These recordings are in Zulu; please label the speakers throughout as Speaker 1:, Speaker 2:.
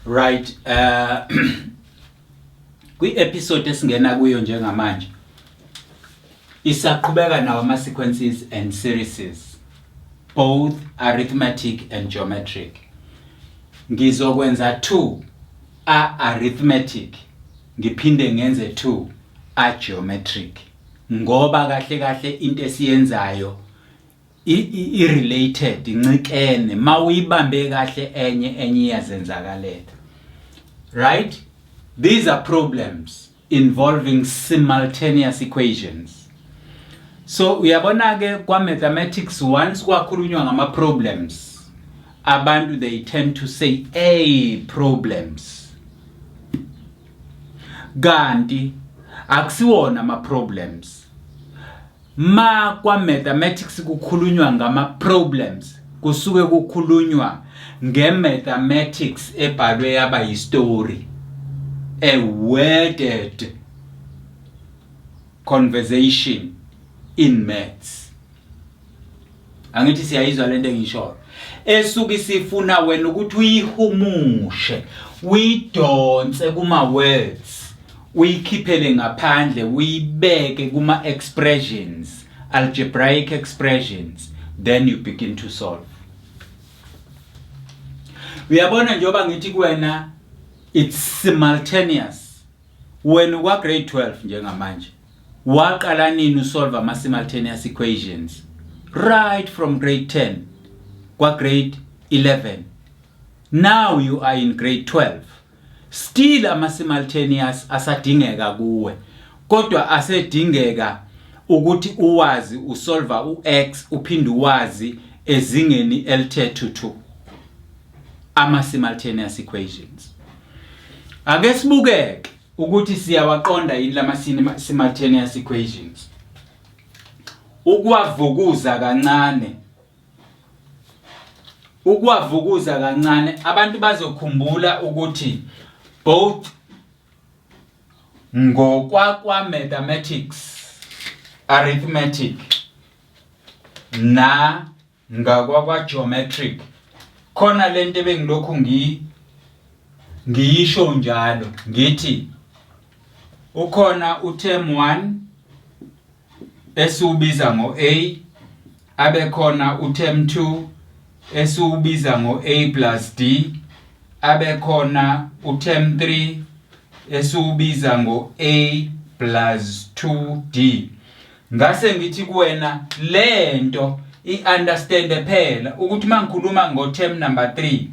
Speaker 1: Right, kwi-episode esingena kuyo njengamanje isaqhubeka nawo ama-sequences and series, both arithmetic and geometric. Ngizokwenza 2 arithmetic ngiphinde ngenze 2 geometric ngoba kahle into esiyenzayo i-related incikene mawuyibambe kahle enye iyazenzakalela. Right, these are problems involving simultaneous equations. So uyabona ke kwa mathematics once kwakhulunywa ngama problems abantu they tend to say problems, kanti akusiwona ama problems. Ma kwa mathematics kukhulunywa ngama problems kusuke kukhulunywa nge-mathematics ebhalwe yaba history, a worded conversation in maths. Angithi siyayizwa lento engisho esuke sifuna wena ukuthi uyihumushe uyidonse kuma words uyikhiphele ngaphandle uyibeke kuma expressions, algebraic expressions, then you begin to solve. Uyabona njoba ngithi kuwena it's simultaneous. When wa grade 12 njengamanje waqala nini usolve ama simultaneous equations? Right from grade 10 kwa grade 11. Now you are in grade 12. Still ama simultaneous asadingeka kuwe, kodwa asedingeka ukuthi uwazi usolve u-x uphinde uwazi ezingeni elithethu 2 ama simultaneous equations. Ake sibukeke ukuthi siyawaqonda yini lama simultaneous equations. Ukwavukuza kancane abantu bazokhumbula ukuthi both ngokwa mathematics, arithmetic na ngakwa geometric khona lento bengilokhu ngiyisho njalo ngithi ukhona uterm 1 esiubiza ngo A, abe khona uterm 2 esiubiza ngo A plus D, abe khona uterm 3 esiubiza ngo A plus 2D. Ngase ngithi kuwena lento i-understand phela ukuthi mangikhuluma ngo term number 3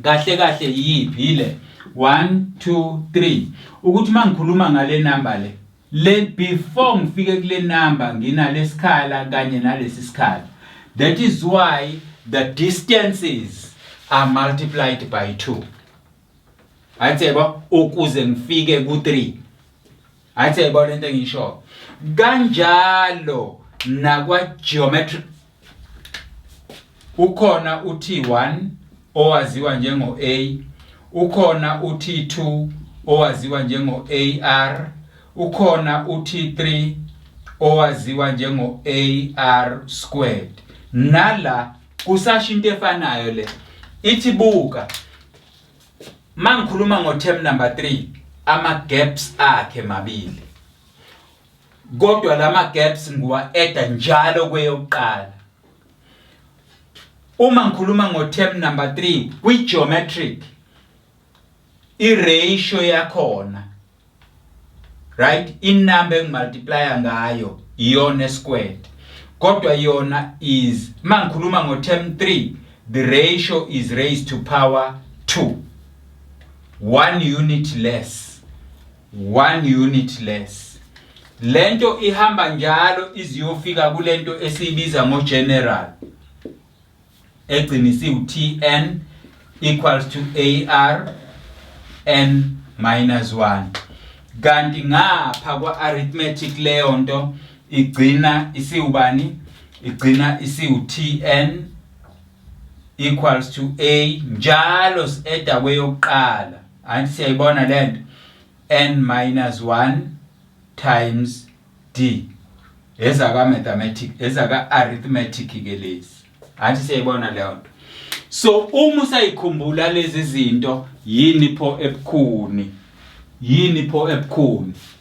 Speaker 1: kahle yipi ile 1 2 3 ukuthi mangikhuluma ngale number le before ngifike kule number nginalesikhala kanye nalesi sikhala. That is why the distances are multiplied by 2. Ayitheba ukuze ngifike ku 3. Ayitheba lento engisho kanjalo nakwa geometric ukhona uT1 owaziwa njengo A, ukhona uT2 owaziwa njengo AR, ukhona uT3 owaziwa njengo AR squared. Nala kusasho into efanayo le ithi buka mangikhuluma ngo term number 3 ama gaps akhe mabili, kodwa lama gaps nguwa add njalo kweyokuqala. Uma ngikhuluma ngo term number 3 kwi geometric i-ratio yakhona, right, inumber engimultiply ngayo iyona squared, kodwa yona is mangikhuluma ngo term 3 the ratio is raised to power 2, 1 unit less. Lento ihamba njalo iziyofika kulento esibiza ngo general egcinisi uTn equals to AR n minus 1. Kanti ngapha kwa arithmetic leyo nto igcina isiubani, igcina isiuTn equals to A njalo si-eda kweyokuqala. Anti siyayibona lento n minus 1 times D. Ezaka mathematics, ezaka arithmetic ke lezi. Anti siyayibona leyo nto. So uma usayikhumbula lezi zinto yini pho ebukhuni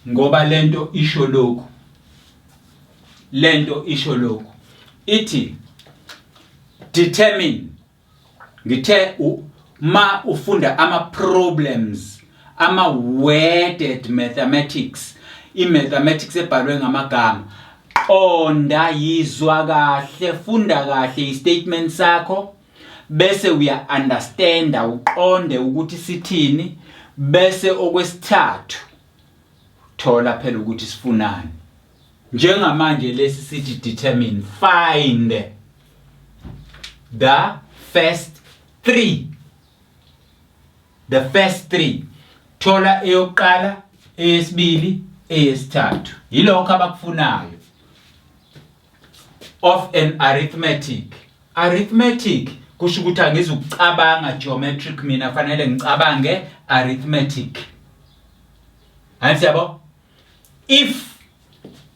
Speaker 1: ngoba lento isho lokho ithi determine ngithe ma ufunda ama problems ama worded mathematics mathematics ebhalwe ngamagama qonda yizwa kahle funda kahle istatement sakho bese uya understand uqonde ukuthi sithini bese okwesithathu thola phela ukuthi sifunani njengamanje lesi sithi determine find the first three thola eyokuqala eyesibili eyesithathu yilokho abakufunayo of an arithmetic kusho ukuthi angizukucabanga geometric mina fanele ngicabange arithmetic ayisiyabo if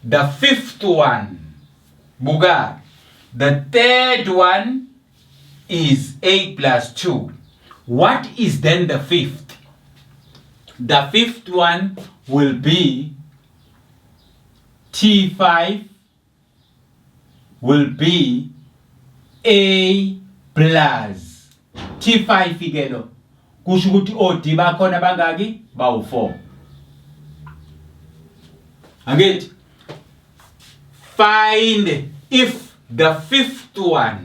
Speaker 1: the fifth one buka the third one is a plus 2 what is then the fifth one will be T5 will be a plus T5 ikelo kusho ukuthi OD bakhona bangaki bawu4 angithi find if the fifth one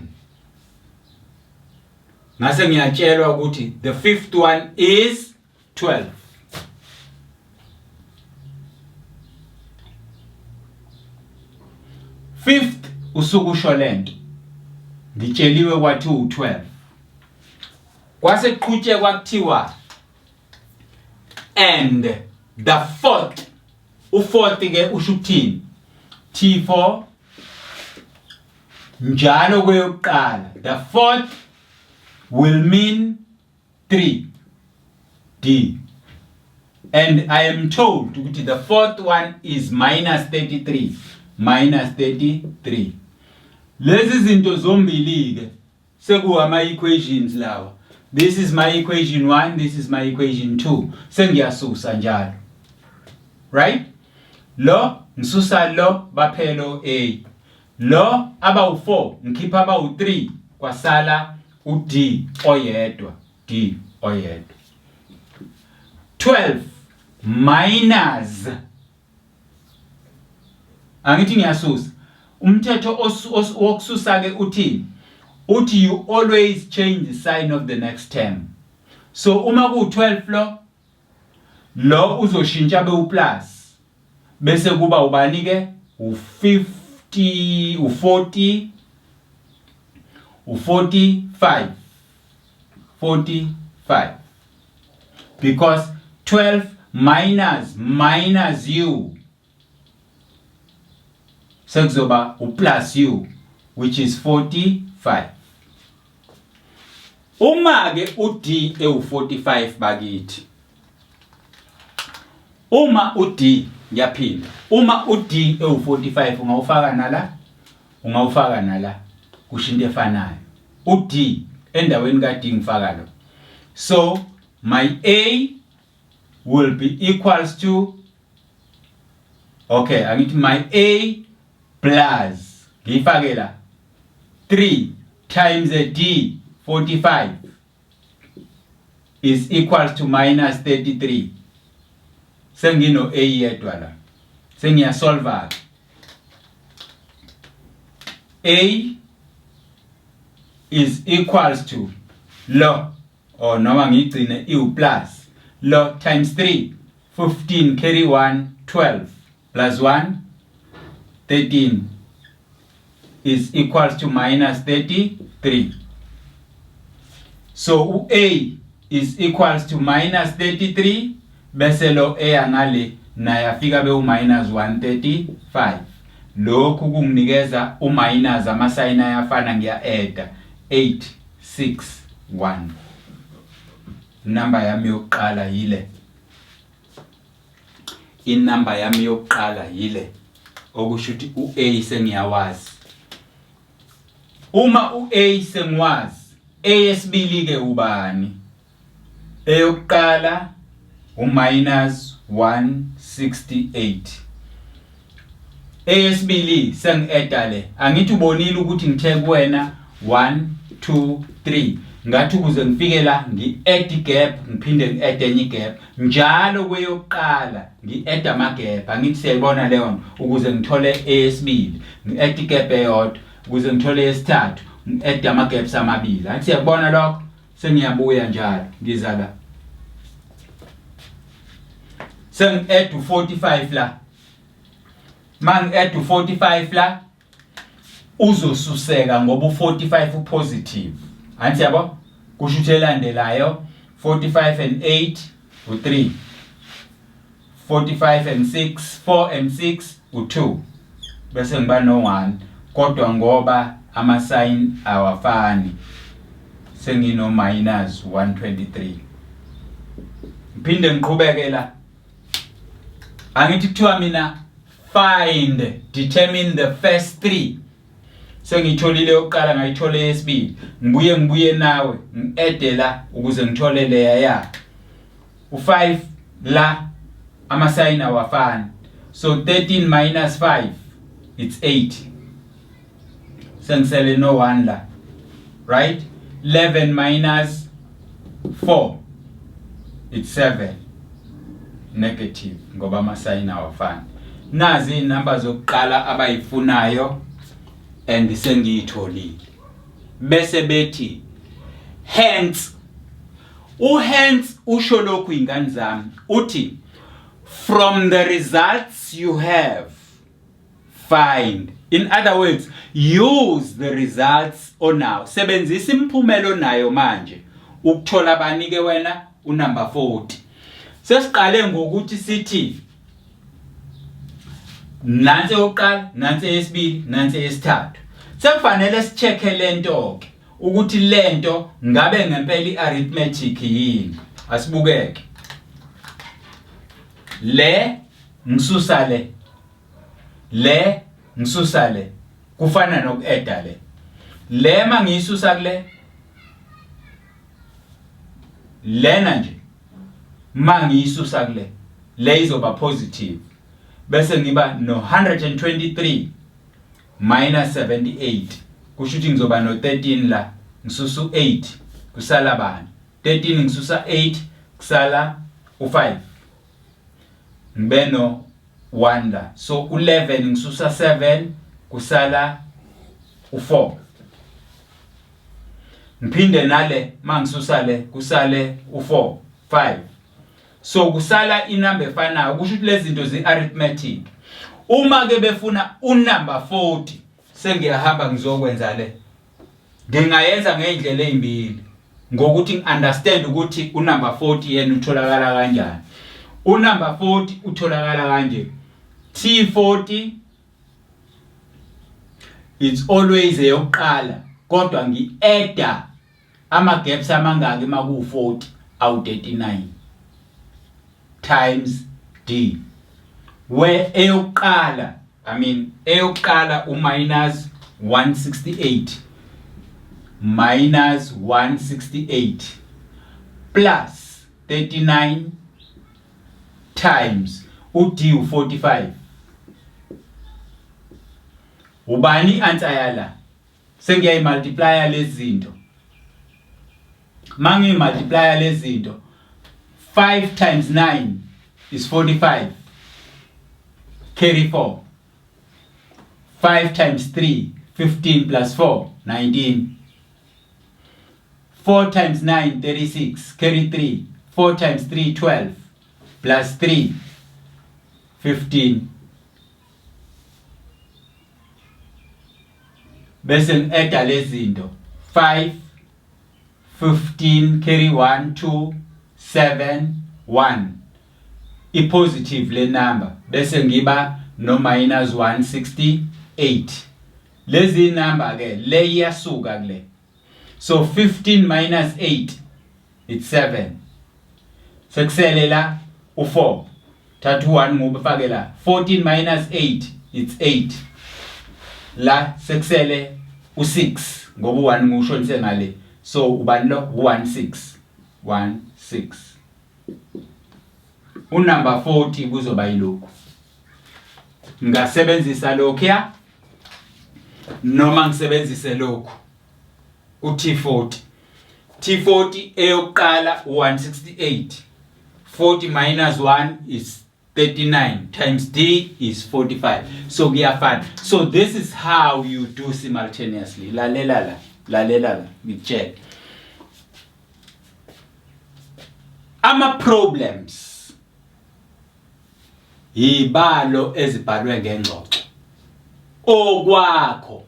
Speaker 1: ngase ngiyatshelwa ukuthi the fifth one is 12 fifth usuku usho lento ngitsheliwe kwathi u12 kwase qhutshwe kwakuthiwa and the fourth u4th ke usho ukuthini T4 njalo kweyokuqala the fourth will mean 3 D and I am told ukuthi the fourth one is minus 33 lezi zinto zombili ke sekuwa ama equations lawa this is my equation 1 this is my equation 2 sengiyasusa njalo right lo ngisusa lo baphelo a lo abawu4 ngikhipha abawu3 kwasala D oyedwa 12 minus angithi ngiyasusa umthetho wokususa ke uthi you always change the sign of the next term so uma ku12 lo uzoshintsha be uplus bese kuba ubani ke u50 u40 45 because 12 minus u sekuzoba uplus u which is 45 uma ke ud e45 bakithi uma ud ngiyaphinda uma ud e45 ungawufaka nala kushinto efanayo ud endaweni kade ngifaka lo so my a will be equals to okay angithi my a plus ngifake la 3 times a d 45 is equals to minus 33 sengino a yedwa la sengiyasolve a is equals to lo noma ngigcine u plus lo times 3 15 carry 1 12 plus 1 13 is equals to minus 33 so a is equals to minus 33 bese lo a angale nayafika be minus 135 lokhu kunginikeza minus amasayina ayafana ngiya add 8 6 1 number yami yokuqala yile inumber yami yokuqala yile okusho ukuthi u a sengiyawazi uma u a sengiwazi eyesibili ke ubani eyokuqala minus 168 eyesibili sengi-eda le angithi ubonile ukuthi ngithe kuwena 1 2 3 ngathi ukuze ngifike la ngi-add igap ngiphinde ngi-add enye igap njalo kweyokuqala ngi-add ama-gap angithi siyayibona leyo nto ukuze ngithole eyesibili ngi-add igap eyodwa ukuze ngithole eyesithathu ngi-add ama-gaps amabili angithi siyakubona lokho sengiyabuya njalo ngiza la sengi-add u45 la mangi-add u45 la uzosuseka ngoba u45 upositive anti yabo kusho ukuthi elandelayo 45 and 8 u3 45 and 6 4 and 6 u2 bese ngiba no1 kodwa ngoba ama sign awafani sengino minus 123 ngiphinde ngiqhubeke la angithi kuthiwa mina find determine the first three sengitholile yokuqala ngayithole yesibili ngibuye nawe ngi-add la ukuze ngithole leya ya u5 la ama sign awafani so 13 minus 5 it's 8 sengisele no 1 la right 11 minus 4 it's 7 negative ngoba ama sign awafani nazi inamba zokuqala abayifunayo and sengiyitholile bese bethi hence hence usho lokhu ingane zami uthi from the results you have find in other words use the results onawo sebenzisa imphumelo nayo manje ukuthola banike wena unumber 40 sesiqale ngokuthi sithi nansi oqala nansi yesibili nansi yesithathu sekufanele sicheke lento ke ukuthi lento ngabe ngempela iarithmetic yini asibukeke le ngisusa le ngisusa le kufana noku-add le mangiyisusa kule lena nje mangiyisusa kule le izoba positive bese ngiba no 123 minus 78 kusho ukuthi ngizoba no 13 la ngisusa u8 kusala bani 13 ngisusa 8 kusala u5 ngibe no 1 la so u11 ngisusa 7 kusala u4 ngiphinde nale mangisusa le kusale u4 5 so kusala inamba efanayo kusho ukuthi lezi zinto ze-arithmetic uma ke befuna unumber 40 sengiyahamba ngizokwenza le ngingayenza ngeindlela ezimbili ngokuthi ngiunderstand ukuthi unumber 40 yena utholakala kanjani unumber 40 utholakala kanje T40 it's always eyokuqala kodwa ngi-adda ama gaps amangaki maku40 awu 39 times D where eyokuqala eyokuqala minus 168 plus 39 times D u45 ubani answer yala sengiyayi multiply lezi zinto mangi multiply lezi zinto 5 times 9 is 45 carry 4 5 times 3 15 plus 4 19 4 times 9 36 carry 3 4 times 3 12 plus 3 15 bese ngi-add lezi zinto 5 15 carry 1 2 7 1 i-positive le number bese ngiba no minus 168 lezi number ke le iyasuka kule so 15 minus 8 it's 7 sekusele la u4 thatha u1 ngoba fake la 14 minus 8 it's 8 la sekusele u6 ngoba u1 ngisho ngise ngale so ubani lo 16 unumber 40 kuzoba yilokho ngasebenzisa lokho noma ngisebenzise lokho uT40 T40 eyokuqala 168 40 minus 1 is 39 times D is 45 so kuyafana so this is how you do simultaneously lalela ngitshela ama problems ibalo ezibhalwe ngengxoxo okwakho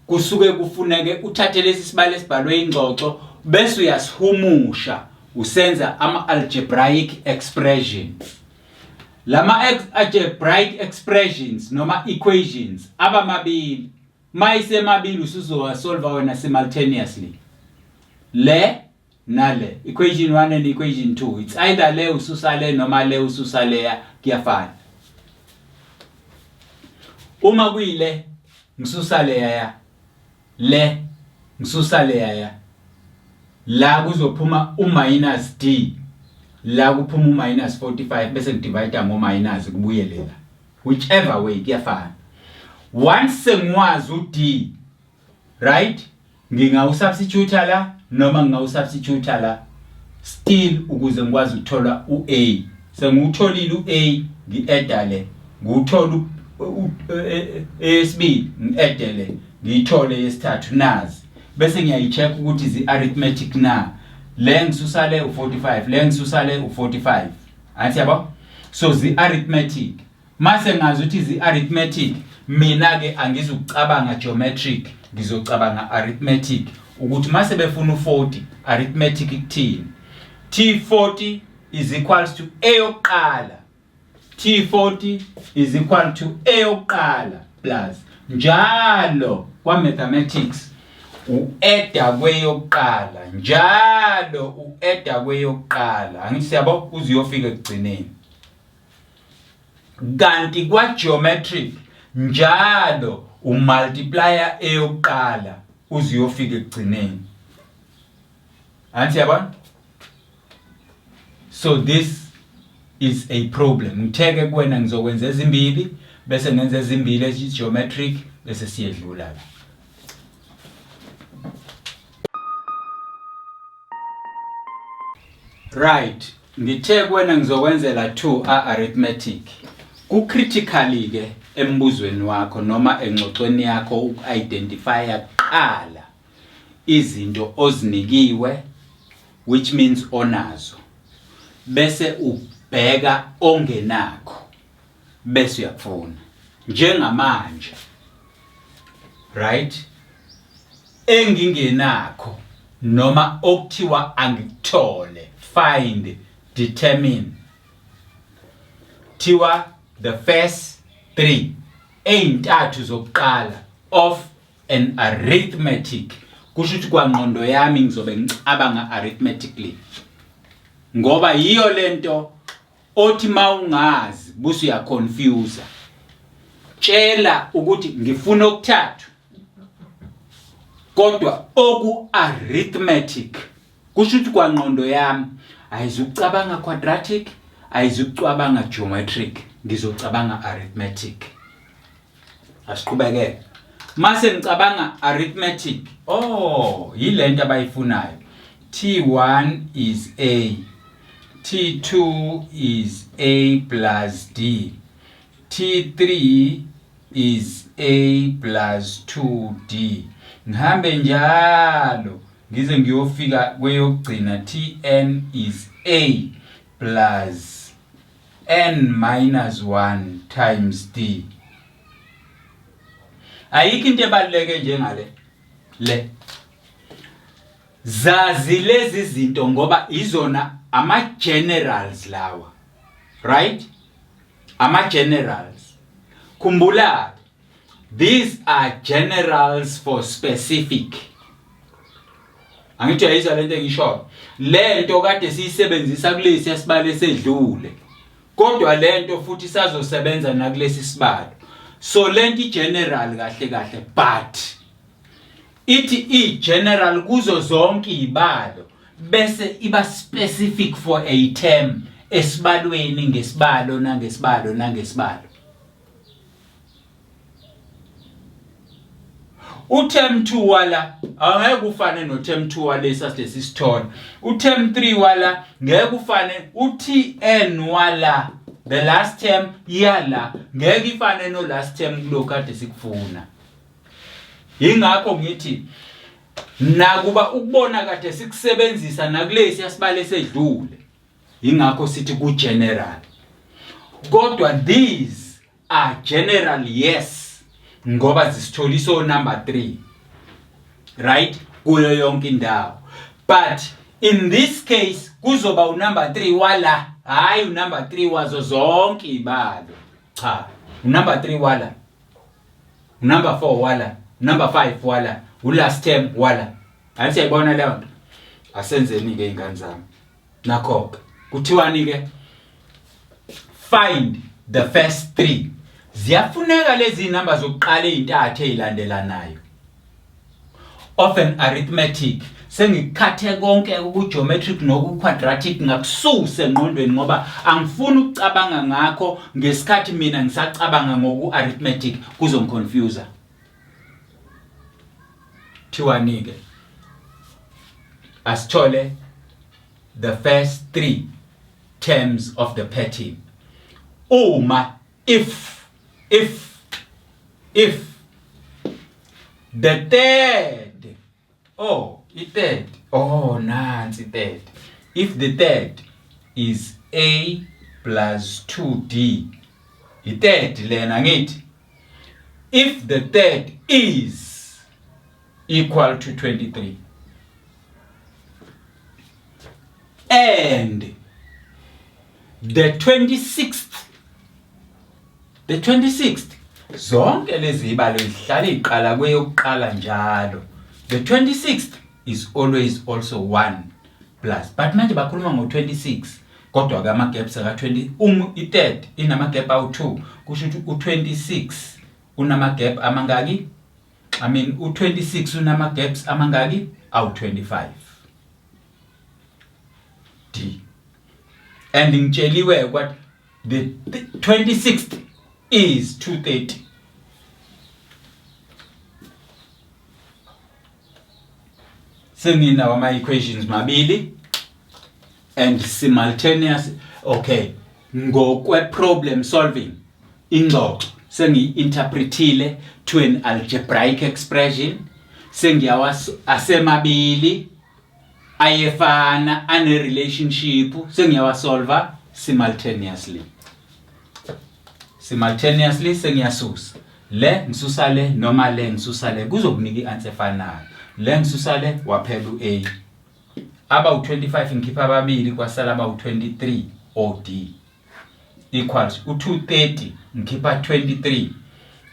Speaker 1: kusuke kufuneke uthathe lesi sibalo esibhalwe ingxoxo bese uyasihumusha usenza ama algebraic expressions lama algebraic expressions noma equations abamabili mayisemabili usuzowasolve wena simultaneously le nale equation 1 and equation 2 it's either le ususa le noma le ususa le kuyafana uma kuyile ngisusa le ngisusa le la kuzophuma u-minus D la kuphuma u-minus 45 bese ngidivide ngo-minus kubuyelela whichever way kuyafana once sengwazi u-D right ngingawusubstitute la noma ngingawusubstitute la still ukuze ngikwazi ukuthola u-A sengutholile u-A ngi-add le nguthola esibili ngi-add le ngiyithole yesithathu nazi bese ngiyayicheck ukuthi izi arithmetic na le ngisusa le u45 le ngisusa le u45 athi yabo so zi arithmetic mase ngazi ukuthi izi arithmetic mina ke angizucabanga geometric ngizocabanga arithmetic ukuthi mase befuna u40 arithmetic ikuthini T40 is equals to A yokuqala T40 is equal to A yokuqala plus njalo kwa mathematics u-edda kweyokuqala njalo u-edda kweyokuqala angithi siyabo uziyofika ekugcineni kanti kwa geometric njalo umultiplier eyokuqala uziyofika ekugcineni anti yabona so this is a problem ngitheke kuwena ngizokwenza ezimbili bese ngenza ezimbili geometric bese siyedlula la right ngithe kuwena ngizokwenzela 2 arithmetic ku critically ke embuzweni wakho noma engxoxweni yakho uku-identifya qala izinto ozinikiwe which means onazo bese ubheka ongenakho bese uyakufuna njengamanje right engingenakho noma okuthiwa angikuthole find determine thiwa the first 3 eintathu zokuqala of an arithmetic kusho ukuthi kwangqondo yami ngizobe ngicabanga arithmetically ngoba yiyo lento othi mawungazi busu ya confuse tshela ukuthi ngifuna okuthathu kodwa oku arithmetic kusho ukuthi kwangqondo yami ayizucabanga quadratic ayizucabanga geometric ngizocabanga arithmetic asiqhubeke mase ngicabanga arithmetic yilento abayifunayo T1 is A T2 is A plus D T3 is A plus 2D ngihambe njalo ngize ngiyofika kweyokugcina Tn is A plus n minus 1 times D ayikho into ebaluleke njengale le zazi lezi zinto ngoba izona ama generals lawa right ama generals khumbula these are generals for specific angithi ayizwa lento engisho lento kade siyisebenzisa kulesi yasibalo esedlule kodwa lento futhi sazosebenza nakulesi sibalo so lento general kahle but ithi general kuzo zonke izibalo bese iba specific for a term esibalweni ngesibalo nangesibalo nangesibalo. Term 2 wala angeke ufane no term 2 walesa sisithola. Term 3 wala ngeke ufane Tn wala the last term yala ngeke ifane no last term kulokade sikufuna. Ingakho ngithi nakuba ukubona kade sikusebenzisa nakulesi yasibale sedlule. Ingakho sithi ku general. Kodwa these are general, yes, ngoba zisitholiso number 3. Right? Kuyo yonke indawo. But in this case kuzoba number 3 wala, hayi number 3 wazo zonke izibalo. Cha, number 3 wala. Number 4 wala, number 5 wala, last term wala. Ayisiyibona leyo nto. Asenzeni ke ingane zami. Nakho kuthiwani ke find the first 3. Ziyafuneka lezi number zokuqala ezintathu ezilandelanayo. Often arithmetic sengikhathe konke ku geometric noku quadratic ngakususe engqondweni ngoba angifuni ukucabanga ngakho ngesikhathi mina ngisacabanga ngoku arithmetic kuzongiconfuse. Thiwani ke asithole the first 3 terms of the pattern. Uma if the third, nansi third. If the third is A plus 2D, the third lena ngithi. If the third is equal to 23 and the 26th zonke lezi zibalo zihlala iqala kweyokuqala njalo. The 26th is always also 1 plus, but manje bakhuluma ngo26 kodwa ke ama gaps aka 20 i3rd inama gap awu2 kusho ukuthi u26 unama gap amangaki? I mean u26 unama gaps amangaki? Awu25. D. And ngitsheliwe what the 26th is 230. Senginawo ama equations mabili and simultaneous. Okay, ngokwe problem solving ingxoxo sengi-interpretile to an algebraic expression. Asemabili ayefana ane relationship sengiyawasolva simultaneously sengiyasusa le ngisusa le noma le ngisusa le kuzokunika i-answer efanayo. Le ngisusa le waphela u-A aba u25 ngikhipha ababili kwasala aba u23 OD equals u230 ngikhipha 23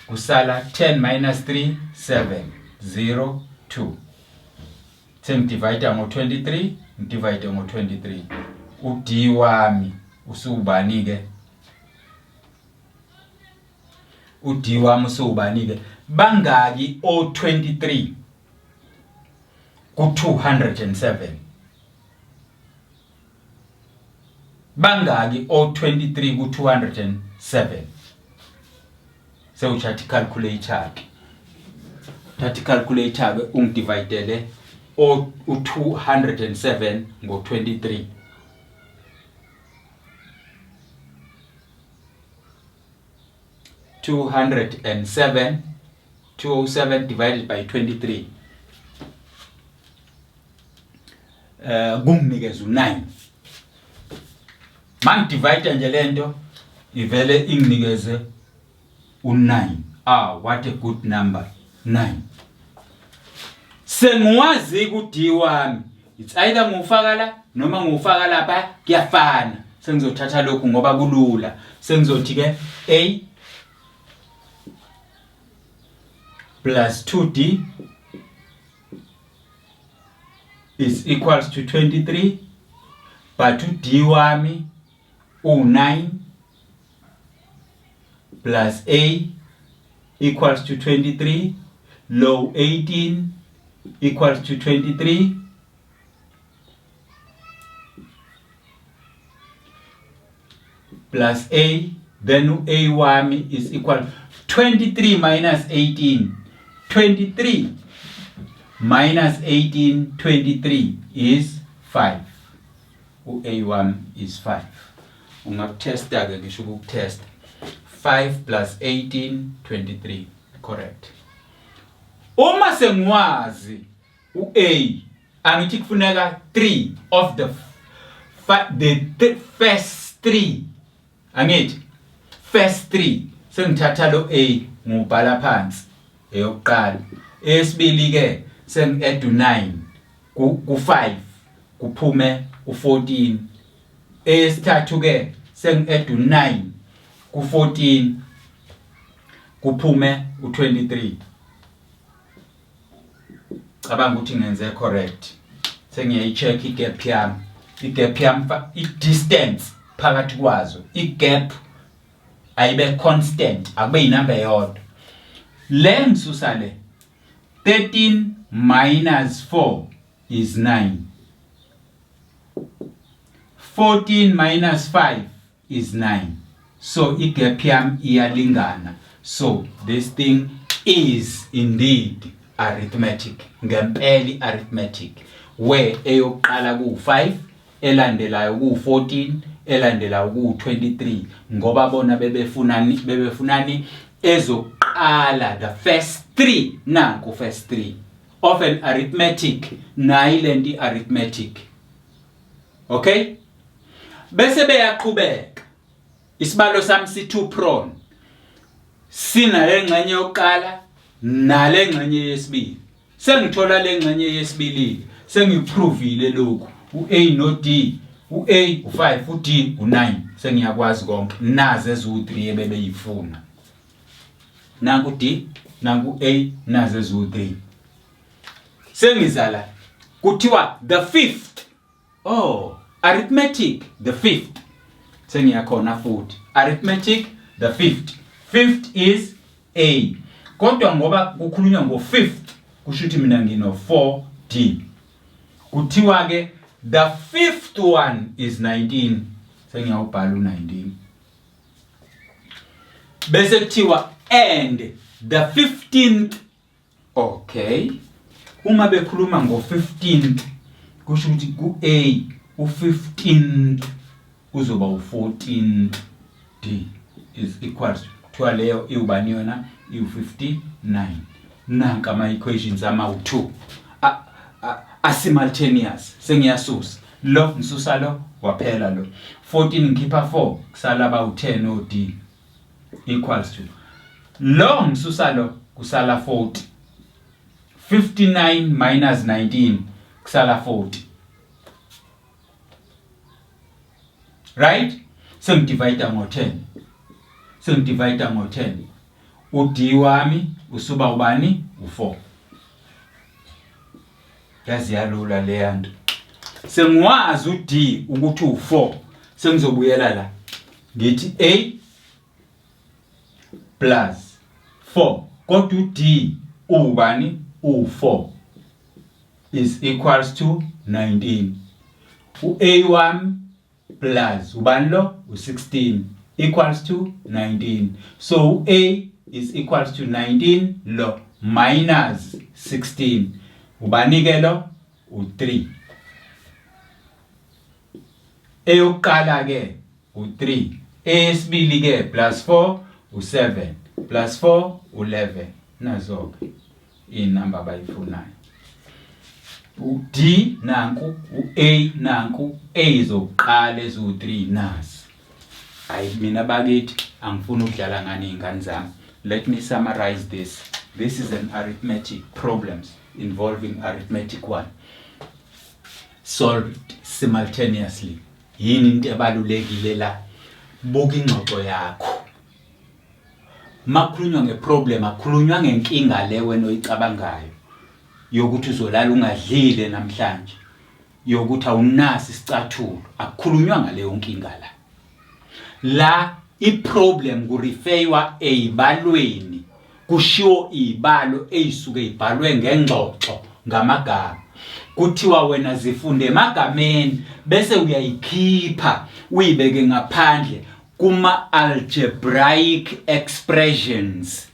Speaker 1: kusala 10 minus 3 7 0 2. Sengidivide ngo23 ngidivide ngo23 uD wami usubani ke uD wami usubani ke bangaki o23 ku207 bangaki o23 ku207 sewuchathi calculator ke thathi calculator ke ungidividele u207 ngo23 207 divided by 23 kunginikeza u9. Mangidivide nje lento ivele inginikeze u9. What a good number, 9. Sengiwazi ku-D wami, it's either ngufaka la noma ngufaka lapha kuyafana. Sengizothatha lokhu ngoba kulula. Sengizothi ke A plus 2D is equals to 23, but u-D wami u9 plus A equals to 23, low 18 equals to 23 plus A, then A wami is equal 23 minus 18. 23 minus 18, 23 is 5. A1 is 5. Ungakutesta ke ngisho ukutest. 5 plus 18, 23. Correct. Uma sengwazi A, angithi kufuneka 3 of the first 3. Angithi first 3 sengithatha lo A ngubhala phansi eyokuqala. Esibili ke seng-add 9 ku5 kuphume u14. Esithathu ke seng-add 9 ku14 kuphume u23. Cabanga ukuthi ngenze correct. Sengiyayicheck igap yami. Igap yami i-distance phakathi kwazo. Igap ayibe constant, akube inumber eyodwa. Le ngisusa le 13 minus 4 is 9. 14 minus 5 is 9. So igap yami iyalingana. So this thing is indeed arithmetic. Ngempeli arithmetic. Where eyokuqala ku5, elandelayo ku14, elandelayo ku23. Ngoba bona bebefunani ezoqala the first 3 nanku first 3 of an arithmetic nayilendi arithmetic. Okay? Bese beyaqhubeka. Isibalo sami si2 prone. Sina lengxenye yokuqala nale ngxenye yesibili. Sengithola lengxenye yesibili, sengiprovile lokhu. uA no D, uA u5, uD u9. Sengiyakwazi konke. Nazi ezu3 ebebeyifuna. Nangu D, nangu A, nazi ezu3. Sengizala kuthiwa the fifth. Oh, arithmetic the fifth. Sengiyakhona futhi. Arithmetic the fifth. Fifth is A. Kodwa ngoba kukhulunywa ngo-fifth, kusho ukuthi mina ngino 4D. Kuthiwa ke the fifth one is 19. Sengiyawubhala u19. Bese kuthiwa and the 15th. Okay. Uma bekhuluma ngo-15th, kusho ukuthi ku-A u-15th uzoba u-14D is equals to kuthiwa leyo iwubani yona iu59. Nanka ama-equations ama-2 asimultaneous. Sengiyasusa lo ngisusa lo waphela lo 14 ngikhipha 4 kusala ba-10 o-D equals to lo ngisusa lo kusala 40. 59 minus 19 kusala 40. Right? Sengidivide ngo-10. Sengidivide ngo-10. uD wami usuba ubani u4. Yazi yalula le yanto. Sengiwazi uD ukuthi u4. Sengizobuyela la. Ngithi A plus 4. Kodwa uD ubani u4 is equals to 19. uA1 plus ubani lo u16 equals to 19. So A is equals to 19 lo minus 16. Ubani ke lo u3. Eyokuqala ke u3. Esibili ke plus 4 u7 plus 4 u11. Nazo ke inamba bayifunayo. uD nanku, uA nanku, A izoqala ezu3 nazi. Hayi mina bakithi angifuni ukudlala ngani izingane zami. Let me summarize this. This is an arithmetic problems involving arithmetic 1. Solved simultaneously. Yini into ebalulekile la? Buka ingxoxo yakho. Makhulunywa ngeproblem, akhulunywa ngenkinga le wena oyicabangayo. Yokuthi uzolala ungadlile namhlanje. Yokuthi awunasi isicathulo. Akukhulunywa ngaleyo nkinga la. La iproblem kurefeywa eyibalweni. Kushiwo ibalo eyisuke ibhalwe ngengxoxo ngamagama kuthiwa wena zifunde emagameni bese uyayikhipha uyibeke ngaphandle kuma algebraic expressions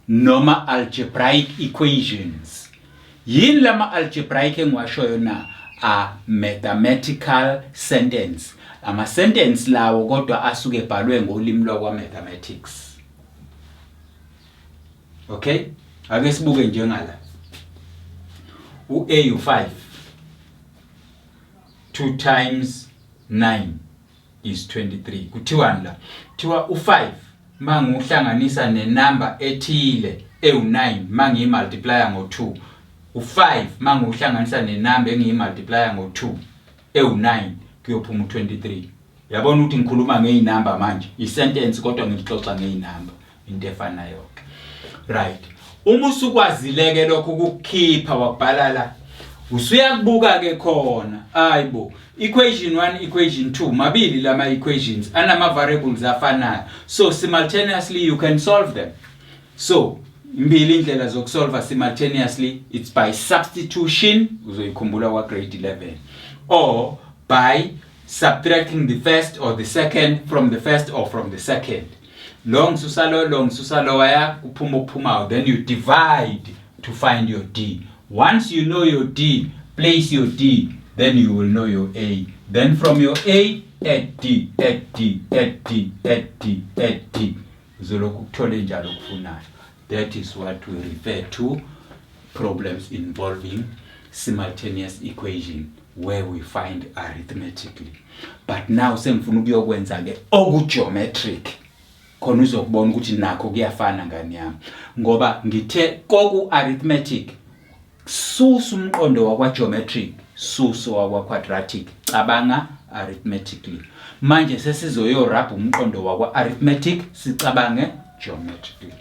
Speaker 1: noma algebraic equations. Yini lama algebraic engiwashoyo na? A mathematical sentence. Ama sentence lawo kodwa asuke ebhalwe ngolimi lwa mathematics. Okay? Ake sibuke njengala. U A u5 2 times 9 is 23. Kuthiwani la? Kuthiwa u5 manguhlanganisa nenumber ethile ewu9 mangiyimultiplya ngo2. U5 manguhlanganisa nenumber engiyimultiplya ngo2 ewu9 kuyophuma u23. Yabona ukuthi ngikhuluma ngeinumber manje. I-sentence kodwa ngixoxa ngeinumber into efanayo. Right. Uma usukwazileke lokho ukukhipha wakubhala la usuyakubuka ke khona ayibo equation 1 equation 2 mabili lama equations anama variables afanayo, so simultaneously you can solve them. So imbili indlela zokusolve simultaneously, it's by substitution uzoyikhumbula kwa grade 11 or by subtracting the first or the second from the first or from the second. Long susalo waya uphuma, then you divide to find your D. Once you know your D, place your D, then you will know your A. Then from your A, add D, add D, add D, add D, add D. That is what we refer to problems involving simultaneous equation where we find arithmetically. But now sengifuna ukuyokwenza ke okugeometric. Khona uzokubona ukuthi nakho kuyafana ngani yami. Ngoba ngithe koku arithmetic susu umqondo wakwa geometric, susu wakwa quadratic, cabanga arithmetically. Manje sesizoyorabha umqondo wakwa arithmetic sicabange geometrically.